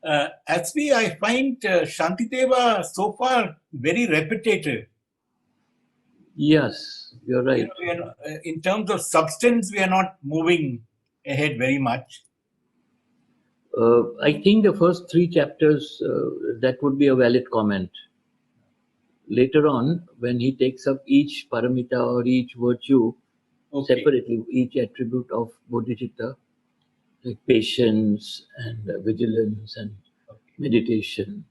Aspi, I find Shantideva so far very repetitive. Yes, you're right. In terms of substance, we are not moving ahead very much. I think the first three chapters, that would be a valid comment. Later on, when he takes up each paramita or each virtue separately, each attribute of bodhicitta, like patience and vigilance and meditation,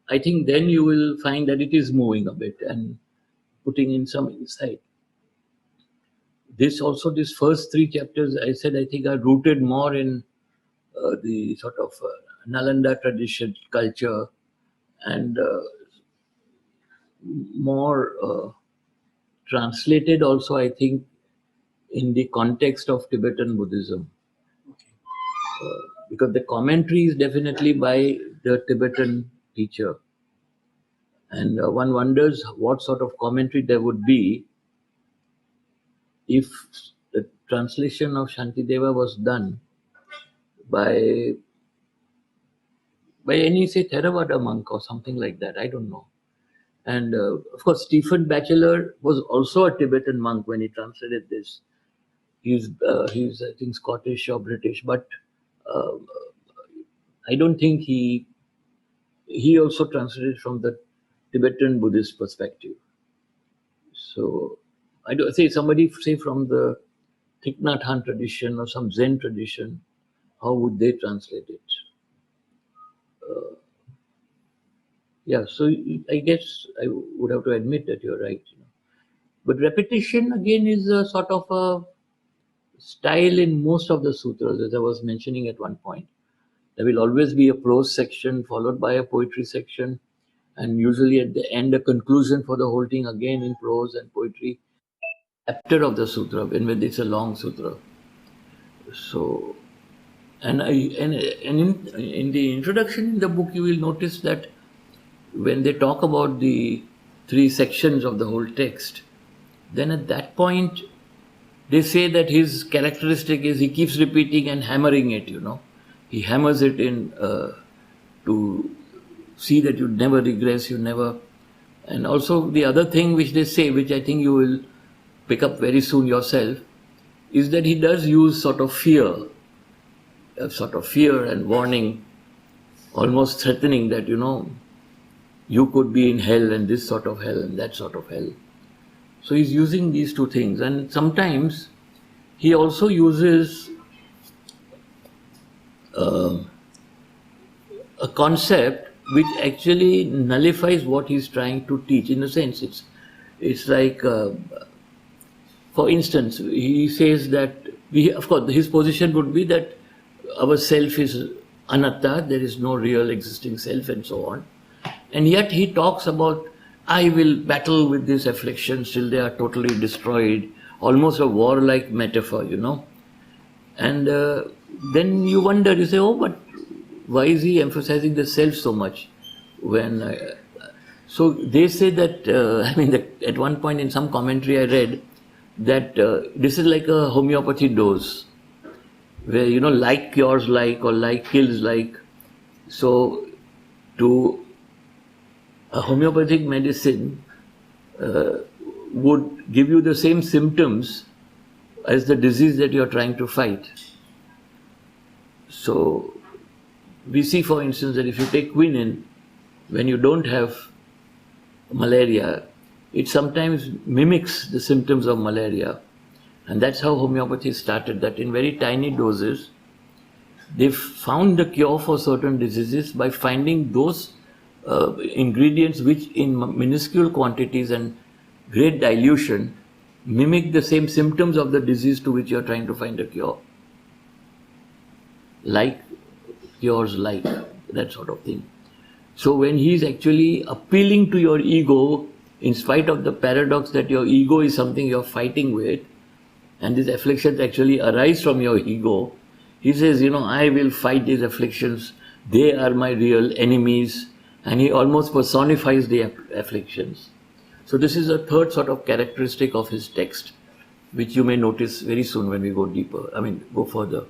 I think then you will find that it is moving a bit and putting in some insight. These first three chapters, I said, I think are rooted more in the sort of Nalanda tradition, culture, and more translated also, I think, in the context of Tibetan Buddhism. Because the commentary is definitely by the Tibetan teacher. And one wonders what sort of commentary there would be if the translation of Shantideva was done by any, say, Theravada monk or something like that. I don't know. And of course, Stephen Batchelor was also a Tibetan monk when he translated this. He's I think, Scottish or British, but uh, I don't think he also translated from the Tibetan Buddhist perspective. So I do say somebody, say, from the Thich Nhat Hanh tradition or some Zen tradition, how would they translate it? Yeah, so I guess I would have to admit that you're right. But repetition again is a sort of a style in most of the sutras, as I was mentioning at one point. There will always be a prose section followed by a poetry section, and usually at the end a conclusion for the whole thing, again in prose and poetry, chapter of the sutra when it's a long sutra. So, and in the introduction in the book, you will notice that when they talk about the three sections of the whole text, then at that point they say that his characteristic is he keeps repeating and hammering it. He hammers it in to see that you never regress, you never. And also the other thing which they say, which I think you will pick up very soon yourself, is that he does use sort of fear and warning, almost threatening that you could be in hell, and this sort of hell and that sort of hell. So he's using these two things, and sometimes he also uses a concept which actually nullifies what he's trying to teach. In a sense, it's like, for instance, he says that of course, his position would be that our self is anatta, there is no real existing self, and so on. And yet he talks about, I will battle with these afflictions till they are totally destroyed, almost a warlike metaphor, And then you wonder, you say, oh, but why is he emphasizing the self so much? So they say that, at one point in some commentary I read, that this is like a homeopathy dose, where, like cures like, or like kills like. So to a homeopathic medicine would give you the same symptoms as the disease that you're trying to fight. So we see, for instance, that if you take quinine, when you don't have malaria, it sometimes mimics the symptoms of malaria. And that's how homeopathy started, that in very tiny doses, they found the cure for certain diseases by finding those ingredients which in minuscule quantities and great dilution mimic the same symptoms of the disease to which you are trying to find a cure. Like cures like, that sort of thing. So when he is actually appealing to your ego, in spite of the paradox that your ego is something you're fighting with, and these afflictions actually arise from your ego, he says, I will fight these afflictions, they are my real enemies, and he almost personifies the afflictions. So this is a third sort of characteristic of his text, which you may notice very soon when we go deeper, go further.